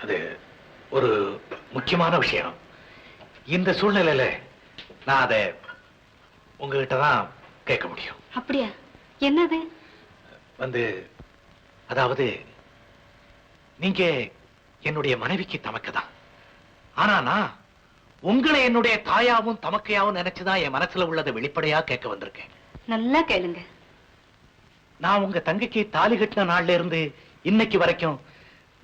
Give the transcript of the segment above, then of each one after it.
அது ஒரு முக்கியமான விஷயம். இந்த சூழ்நிலையில நான் அதை உங்ககிட்ட தான் கேட்க முடியும். அப்படியா? என்னது? அதாவது நீங்க என்னுடைய மனைவிக்கு தமக்குதான். ஆனா நான் உங்களை என்னுடைய தாயாவும் தமக்கையாவும் நினைச்சுதான் என் மனசுல உள்ளதை வெளிப்படையா கேட்க வந்திருக்கேன். நல்லா கேளுங்க. நான் உங்க தங்கைக்கு தாலி கட்டின நாள்ல இருந்து இன்னைக்கு வரைக்கும்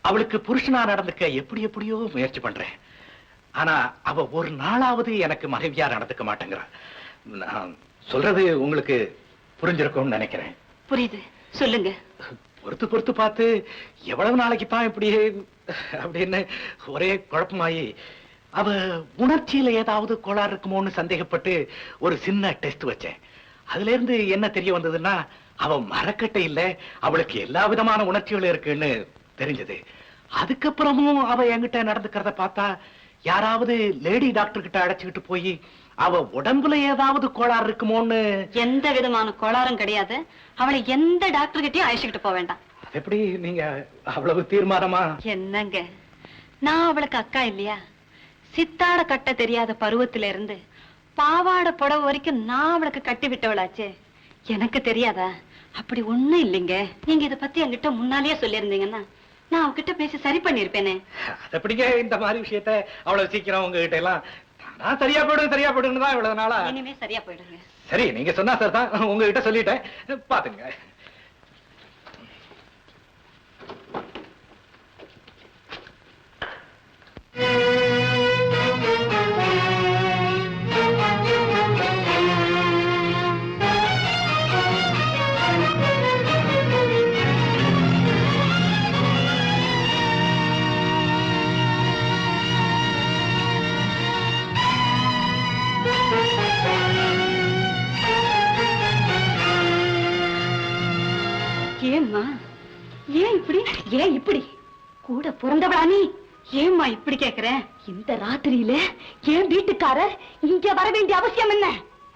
அவளுக்கு புருஷனா நடந்துக்க எப்படியோ முயற்சி பண்றேன். ஆனா அவ ஒரு நாளாவது எனக்கு மனைவியா நடந்துக்க மாட்டேங்கிறா. நான் சொல்றது உங்களுக்கு புரிஞ்சிருக்கும்னு நினைக்கிறேன். புரியுது, சொல்லுங்க. பொறுத்து பார்த்து எவ்வளவு நாளைக்கு தான் இப்படி அப்படின்னு ஒரே குழப்பமாயி அவ உணர்ச்சியில ஏதாவது கோளாறு இருக்குமோன்னு சந்தேகப்பட்டு ஒரு சின்ன டெஸ்ட் வச்சேன். அதுல இருந்து என்ன தெரிய வந்ததுன்னா அவ மரக்கட்டை இல்ல, அவளுக்கு எல்லா விதமான உணர்ச்சிகளும் இருக்குன்னு தெரிஞ்சது. அதுக்கப்புறமும் அவ என்கிட்ட நடந்துக்கிறத பார்த்தா யாராவது லேடி டாக்டர் கிட்ட அழைச்சுக்கிட்டு போய் அவ உடம்புல ஏதாவது கோளாறு இருக்குமோன்னு. எந்த விதமான கோளாறும் கிடையாது. அவளை எந்த டாக்டர் கிட்டயும் அழைச்சுக்கிட்டு போக வேண்டாம். எப்படி நீங்க அவ்வளவு தீர்மானமா? என்னங்க, நான் அவளுக்கு அக்கா இல்லையா? சித்தாட கட்ட தெரியாத பருவத்தில இருந்து பாவாடை புடவை வரைக்கும் நான் அவளுக்கு கட்டி விட்டவளாச்சே. எனக்கு தெரியாதா? அப்படி ஒண்ணும் இல்லைங்க. நீங்க இத பத்தி என்கிட்ட முன்னாலேயே சொல்லியிருந்தீங்கன்னா நான் அவகிட்ட பேசி சரி பண்ணிருப்பேனே. அப்படிங்க இந்த மாதிரி விஷயத்த அவ்வளவு சீக்கிரம் உங்ககிட்ட எல்லாம் நான் சரியா போயிடுன்னு தான் இவ்வளவு நாளா. இனிமே சரியா போயிடுங்க. சரி, நீங்க சொன்னா சார் தான் உங்ககிட்ட சொல்லிட்டேன். பாத்துங்க. ஏம்மா, ஏன் இப்படி கூட பிறந்தவளா நீ? ஏம்மா இப்படி கேக்குற? இந்த ராத்திரியில ஏன் வீட்டுக்காரர் இங்க வர வேண்டிய அவசியம் என்ன?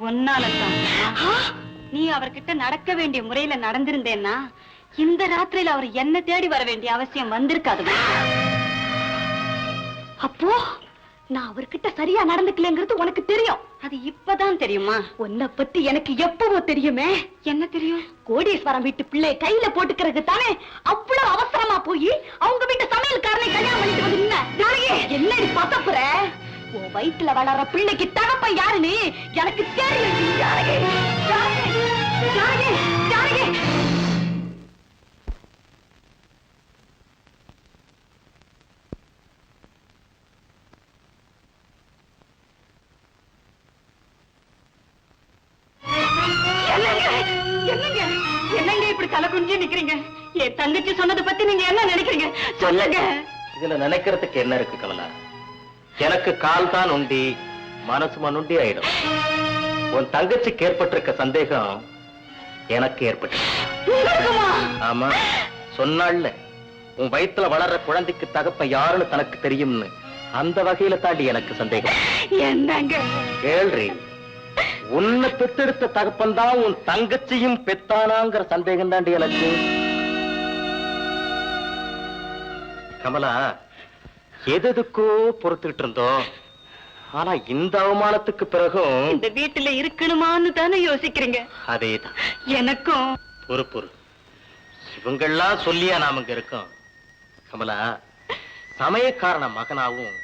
ஒன்னாலதான். நீ அவர்கிட்ட நடக்க வேண்டிய முறையில நடந்திருந்தேன்னா இந்த ராத்திரியில அவர் என்ன தேடி வர வேண்டிய அவசியம் வந்திருக்காது. அப்போ நான் அவர்கிட்ட சரியா நடந்துக்கலங்கிறது உனக்கு தெரியும். அது இப்பதான் தெரியுமா? உன்னை பத்தி எனக்கு எப்பவோ தெரியுமே. என்ன தெரியும்? கோடீஸ்வரம் வீட்டு பிள்ளை கையில போட்டுக்கிறது தானே அவ்வளவு அவசரமா போய் அவங்க வீட்டு சமையல்காரனை கல்யாணம் பண்ணிட்டு வந்து என்னடி பசப்புற? உன் வயிற்றுல வளர்ற பிள்ளைக்கு தகப்ப யாருன்னு எனக்கு தெரியும். என்னங்க இப்படி தலை குனிஞ்சு நிக்கிறீங்க? என் தங்கச்சி சொன்னதை பத்தி நீங்க என்ன நினைக்கிறீங்க? சொல்லுங்க. இதுல நினைக்கிறதுக்கு என்ன இருக்கு கமலா? எனக்கு கால் தான் உண்டி, மனசு மனுண்டி ஆயிடும். உன் தங்கச்சிக்கு ஏற்பட்டிருக்க சந்தேகம் எனக்கு ஏற்பட்டு. ஆமா, சொன்னாள்ல உன் வயிற்றுல வளர்ற குழந்தைக்கு தகப்ப யாருன்னு தனக்கு தெரியும்னு. அந்த வகையில தாண்டி எனக்கு சந்தேகம். என்னங்க கேள்றி, உன்னை பெத்தெடுத்த தகப்பன் தான் உன் தங்கச்சியும் பெத்தானாங்கிற சந்தேகம் தாண்டி எனக்கு. கமலா, எதுக்கோ பொறுத்துக்கிட்டு இருந்தோம். ஆனா இந்த அவமானத்துக்கு பிறகும் இந்த வீட்டுல இருக்கணுமான்னு தானே யோசிக்கிறீங்க? அதேதான் எனக்கும். பொறுப்பு. இவங்கெல்லாம் சொல்லியா நாம இங்க இருக்கோம். கமலா, சமயக்காரன மகனாவும்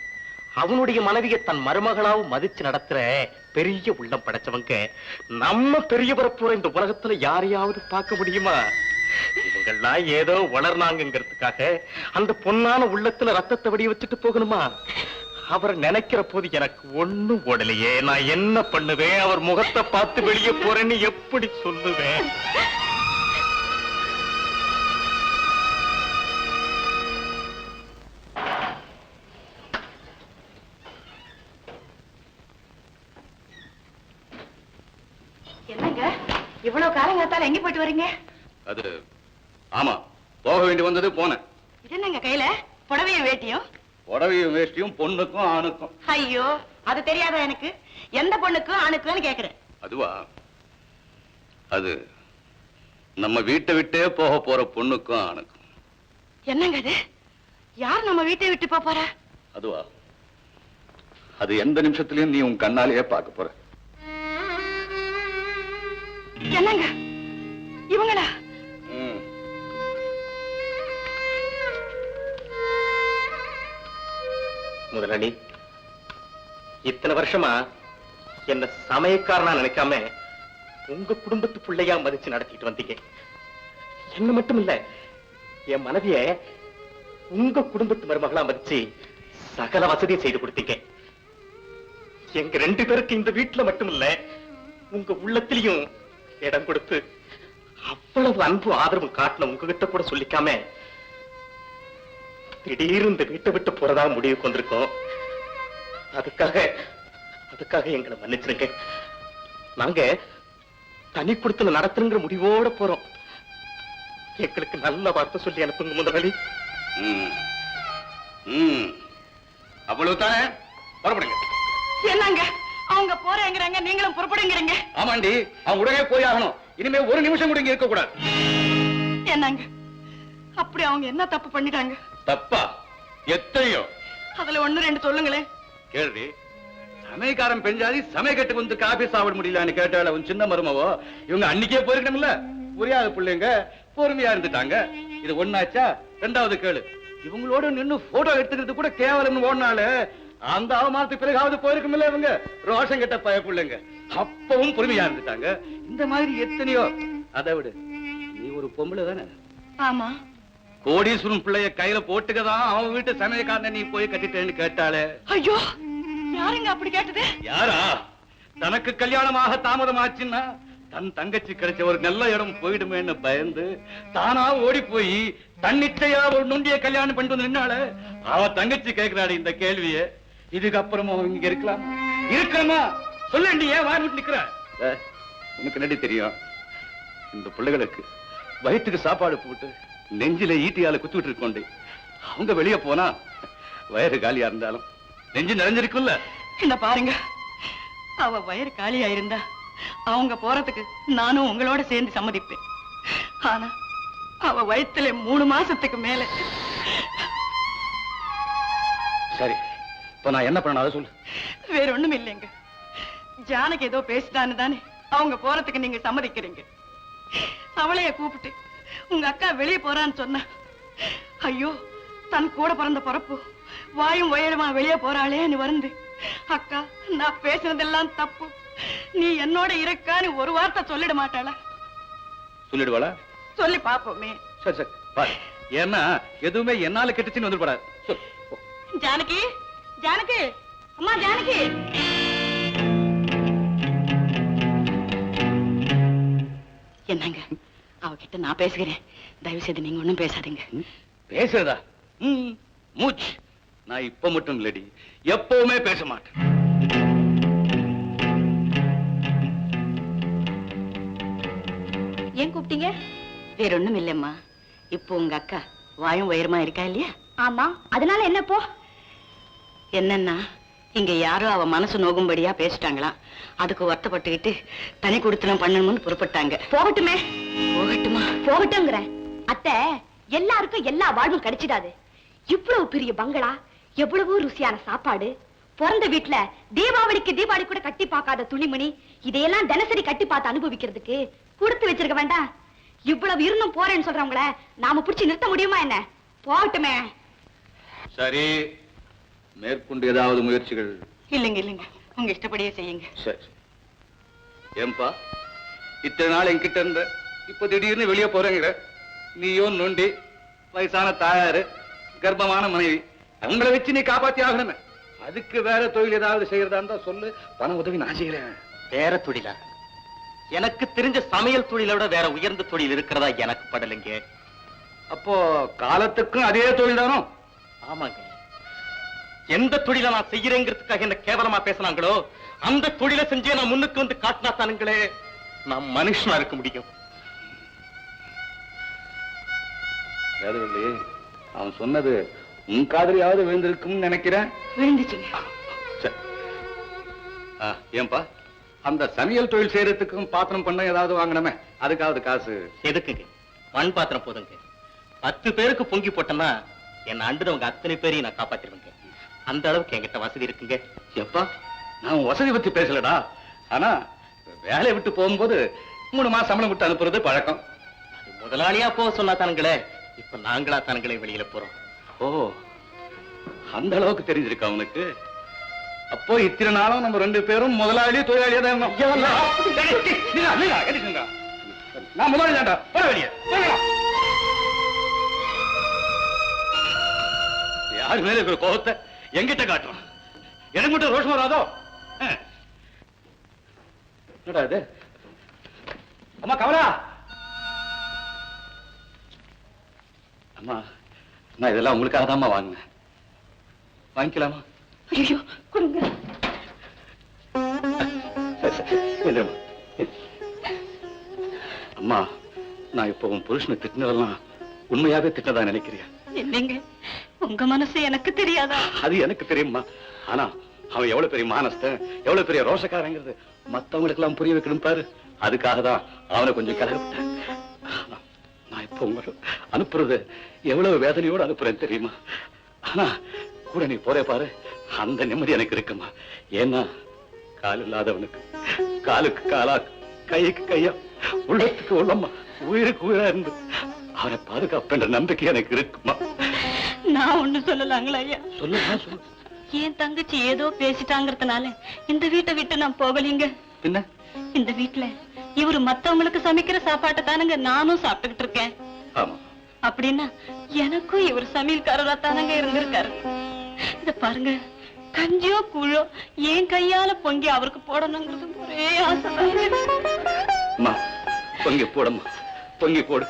அவனுடைய மனைவியை தன் மருமகளாவும் மதிச்சு நடத்துற பெரிய உள்ளம் படைச்சவங்க நம்ம பெரிய பரப்புற இந்த உலகத்துல யாரையாவது பார்க்க முடியுமா? இவங்கெல்லாம் ஏதோ வளர்னாங்கிறதுக்காக அந்த பொன்னான உள்ளத்துல ரத்தத்தை வடி வச்சுட்டு போகணுமா? அவர் நினைக்கிற போது எனக்கு ஒண்ணும் ஓடலையே. நான் என்ன பண்ணுவேன்? அவர் முகத்தை பார்த்து வெளியே போறேன்னு எப்படி சொல்லுவேன்? என்னங்க இவ்வளவு காலங்காத்தால எங்க போயிட்டு வரீங்க? அது ஆமா, போக வேண்டி வந்தது போனேன். இது என்னங்க கையில? புடவையும் வேட்டியும்? புடவையும் வேஷ்டியும் பொண்ணுக்கும் ஆணுக்கும். ஐயோ, அது தெரியாதா எனக்கு? எந்த பொண்ணுக்கும் ஆணுக்குன்னு கேக்குறேன். அதுவா? அது நம்ம வீட்டை விட்டே போக போற பொண்ணுக்கும் ஆணுக்கும். என்னங்க அது? யார் நம்ம வீட்டை விட்டு போற? அதுவா? அது எந்த நிமிஷத்திலயும் நீ உன் கண்ணாலேயே பார்க்க போற. என்னங்க இவங்களா? முதலாளி, இத்தனை வருஷமா என்ன சமயக்காரனா நினைக்காம உங்க குடும்பத்து பிள்ளையா மதிச்சு நடத்திட்டு வந்தீங்க. என்ன மட்டும் இல்ல, என் மனைவிய உங்க குடும்பத்து மருமகளா மதிச்சு சகல வசதியும் செய்து கொடுத்தீங்க. எங்க 2 பேருக்கு இந்த வீட்டுல மட்டும் இல்ல, உங்க உள்ளத்திலையும் இடம் கொடுத்து அவ்வளவு அன்பு ஆதரவும் காட்டின உங்ககிட்ட கூட சொல்லிக்காம திடீர்னு இந்த வீட்டை விட்டு போறதா முடிவுக்கு வந்திருக்கோம். அதுக்காக எங்களை மன்னிச்சிருங்க. நாங்க தனி கொடுத்துல நடத்துங்கிற முடிவோட போறோம். எங்களுக்கு நல்ல வார்த்தை சொல்லி அனுப்புங்க முதலாளி. அவ்வளவுதானே? புறப்படுங்க. என்னங்க அவங்க போறேங்கிறாங்க, நீங்களும் புறப்படுங்கிறீங்க. ஆமாண்டி, அவங்க உடனே போய் ஆகணும். இனிமே ஒரு நிமிஷம் கூட இங்க இருக்க கூடாது. என்னங்க அப்படி அவங்க என்ன தப்பு பண்ணிட்டாங்க? தப்பா? எத்தையோ. அதுல 1 2 சொல்லுங்களேன். கேள்வி, சமயக்காரன் பெஞ்சாதி சமயக்கட்டுக்கு வந்து காபி சாப்பிட முடியலன்னு கேட்டால உன் சின்ன மருமவோ, இவங்க அன்னைக்கே போயிருக்கணும்ல. புரியாத பிள்ளைங்க பொறுமையா இருந்துட்டாங்க. இது ஒண்ணாச்சா? 2வது கேளு, இவங்களோட நின்னு போட்டோ எடுத்துக்கிறது கூட கேவலம்னு ஓடினால அந்த அவமானத்துக்கு பிறகாவது போயிருக்கும்ல. இவங்க ரோஷம் கெட்ட பய பிள்ளைங்க அப்பவும் பொறுமையா இருந்துட்டாங்க. இந்த மாதிரி எத்தனையோ. அதை விடு, நீ ஒரு பொம்பளை தானே? ஆமா. கோடீஸ்வரன் பிள்ளைய கையில போட்டுக்கதான் அவன் வீட்டு சமயக்காரன் நீ போய் கட்டிட்டேன்னு கேட்டாளே. ஐயோ, யாருங்க அப்படி கேட்டது? யாரா? தனக்கு கல்யாணமாக தாமதமாச்சுன்னா தன் தங்கச்சி கிடைச்ச ஒரு நல்ல இடம் போயிடுமேன்னு பயந்து தானா ஓடி போய் தன்னிச்சையா ஒரு நொண்டிய கல்யாணம் பண்ணிட்டு வந்து நின்னால அவ தங்கச்சி கேட்கிறாடு இந்த கேள்விய. இதுக்கப்புறமா இங்க இருக்கலாமா சொல்லி ஏன் வாங்கிட்டு நிக்கிற? உனக்கு நடி தெரியும், இந்த பிள்ளைகளுக்கு வயிற்றுக்கு சாப்பாடு போட்டு நெஞ்சில ஈட்டியால குத்துட்டு இருக்கோண்டே. அவங்க வெளியே போனா வயிறு காலியா இருந்தாலும் நெஞ்சு நிறைஞ்சிருக்கும்ல. என்ன பாருங்க, அவ வயிறு காலியா இருந்தா அவங்க போறதுக்கு நானும் உங்களோட சேர்ந்து சம்மதிப்பேன். ஆனா அவ வயித்துல 3 மாசத்துக்கு மேல. சரி, இப்ப நான் என்ன பண்ண அதை சொல்லு. வேற ஒண்ணும் இல்லைங்க. ஜானகி ஏதோ பேசிட்டான்னு தானே அவங்க போறதுக்கு நீங்க சம்மதிக்கிறீங்க. அவளைய கூப்பிட்டு உங்க அக்கா வெளியே போறான்னு சொன்னா, ஐயோ தன் கூட பிறந்த பிறப்பு வாயும் வயலுமா வெளியே போறாளேன்னு வந்து, அக்கா நான் பேசுனதெல்லாம் தப்பு, நீ என்னோட இருக்கான்னு ஒரு வார்த்தை சொல்லிட மாட்டாளா? சொல்லிடுவாளா? சொல்லி பாப்போமே. சரி சரி பாரு, ஏன்னா எதுவுமே என்னால கெட்டுச்சுன்னு வந்து போடாது. ஜானகி, ஜானகி, அம்மா ஜானகி. என்னங்க அவகிட்ட நான் பேசுகிறேன், தயவு செய்து நீங்க ஒண்ணும் பேசாதீங்க. பேசுறதா? மூச்சு. நான் இப்ப மட்டும் இல்லடி, எப்பவுமே பேச மாட்டேன். ஏன் கூப்பிட்டீங்க? வேற ஒண்ணும் இல்லம்மா, இப்போ உங்க அக்கா வாயும் வயிறுமா இருக்கா இல்லையா? ஆமா, அதனால என்னப்போ? என்னன்னா இங்க யாரோ அவ மனசு நோகும்படியா பேசிட்டாங்களாம். அதுக்கு வருத்தப்பட்டுக்கிட்டு தனி கொடுத்தனம் பண்ணணும்னு புறப்பட்டாங்க. போகட்டுமே. போகட்டுமா? போகட்டும்ங்கிறேன். அத்தை, எல்லாருக்கும் எல்லா வாழ்வும் கிடைச்சிடாது. இவ்வளவு பெரிய பங்களா, எவ்வளவு ருசியான சாப்பாடு, பிறந்த வீட்டுல தீபாவளிக்கு தீபாவளி கூட கட்டி பார்க்காத துணிமணி, இதையெல்லாம் தினசரி கட்டி பார்த்து அனுபவிக்கிறதுக்கு கொடுத்து வச்சிருக்க வேண்டாம்? இவ்வளவு இருந்தும் போறேன்னு சொல்றவங்கள நாம புடிச்சு நிறுத்த முடியுமா என்ன? போகட்டுமே. சரி, மேற்கொண்டு ஏதாவது முயற்சிகள்? இல்லைங்க இல்லைங்க, உங்க இஷ்டப்படியே செய்யுங்க. சரி. ஏன்பா இத்தனை நாள் என்கிட்ட இருந்த, இப்ப திடீர்னு வெளியே போறேங்கிற? நீயோ நொண்டி, வயசான தாயாரு, கர்ப்பமான மனைவி, அவங்கள வச்சு நீ காப்பாத்தி ஆகணுமே. அதுக்கு வேற தொழில் ஏதாவது செய்யறதா இருந்தா சொல்லு, பண உதவி நான் செய்யறேன். வேற தொழிலா? எனக்கு தெரிஞ்ச சமையல் தொழிலை விட வேற உயர்ந்த தொழில் இருக்கிறதா எனக்கு படலைங்க. அப்போ காலத்துக்கும் அதே தொழில் தானோ? ஆமாங்க. எந்த தொழிலை நான் செய்யறேங்கிறதுக்காக என்ன கேவலமா பேசினாங்களோ அந்த தொழிலை செஞ்சே நான் முன்னுக்கு வந்து காட்டினா தானுங்களே நான் மனுஷனா இருக்க முடியும். வேதவல்லி, அவன் சொன்னது உன் காதலியாவது விழுந்திருக்கும்னு நினைக்கிறேன். விழுந்துச்சுங்க. சரி. ஏன்பா அந்த சமையல் தொழில் செய்யறதுக்கும் பாத்திரம் பண்ண ஏதாவது வாங்கணுமே, அதுக்காவது காசு? எதுக்குங்க? மண் பாத்திரம் போதுங்க. 10 பேருக்கு பொங்கி போட்டேன்னா என்ன அண்டுனவங்க அத்தனை பேரையும் நான் காப்பாத்திருவேங்க. அந்த அளவுக்கு என்கிட்ட வசதி இருக்குங்க. எப்பா நான் வசதி பத்தி பேசலடா. ஆனா வேலையை விட்டு போகும்போது 3 மாசம் சம்பளம் விட்டு அனுப்புறது பழக்கம். அது முதலாளியா போக சொன்னா தானுங்களே, இப்ப நாங்களா தானுங்களே வெளியில போறோம். ஓ, அந்த அளவுக்கு தெரிஞ்சிருக்கா அவனுக்கு? அப்போ இத்தனை நாளும் நம்ம 2 பேரும் முதலாளி தொழிலாளியா தான் இருந்தோம். நான் முதலாளி தான்டா. போற வெளியே யாரு மேல இருக்கிற கோபத்தை எங்கிட்ட காட்டுறோம். எனக்கு மட்டும் ரோஷம் வராதோ? என்னடா இது? அம்மா கமலா, அம்மா நான் இதெல்லாம் உங்களுக்காக தான்மா வாங்கினேன். வாங்கிக்கலாமா? ஐயோ கொடுங்க. சரி, சரி. எந்திரம்மா. அம்மா நான் இப்போ உன் புருஷனை திட்டினதெல்லாம் உண்மையாவே திட்டதா நினைக்கிறியா? என்னங்க உங்க மனசு எனக்கு தெரியாதா? அது எனக்கு தெரியுமா. ஆனா அவன் எவ்வளவு பெரிய மானஸ்தன், எவ்வளவு பெரிய ரோஷக்காரங்கிறது மத்தவங்களுக்கு எல்லாம் புரிய வைக்கணும் பாரு. அதுக்காக தான் அவனை கொஞ்சம் கலகப்பட்டேன். நான் இப்போ உங்களை அனுப்புறது எவ்வளவு வேதனையோடு அனுப்புறேன் தெரியுமா? ஆனா கூட நீ போறே பாரு, அந்த நிம்மதி எனக்கு இருக்குமா. ஏன்னா கால் இல்லாதவனுக்கு காலுக்கு காலா, கைக்கு கையா, உள்ளத்துக்கு உள்ளம்மா, உயிருக்கு உயிரா இருந்து அவனை பாதுகாப்புன்ற நம்பிக்கை எனக்கு இருக்குமா. நான் ஒண்ணு சொல்லலாங்களா ஐயா? சொல்லுமா, சொல்லு. என் தங்கச்சி ஏதோ பேசிட்டாங்கிறதுனால இந்த வீட்டை விட்டு நான் போகலீங்க. என்ன? இந்த வீட்டுல இவரு மத்தவங்களுக்கு சமைக்கிற சாப்பாட்டை தானுங்க நானும் சாப்பிட்டுக்கிட்டு இருக்கேன். ஆமா. அப்படின்னா எனக்கும் இவர் சமையல்காரரா தானங்க இருந்திருக்காரு. இத பாருங்க, கஞ்சியோ கூழோ என் கையால பொங்கி அவருக்கு போடணுங்கிறது ஒரே ஆசை. அம்மா பொங்கி போடம்மா, பொங்கி போடு.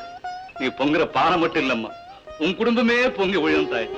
நீ பொங்குற பானை மட்டும் இல்லம்மா, உன் குடும்பமே பொங்கி ஒழியும் தாய்.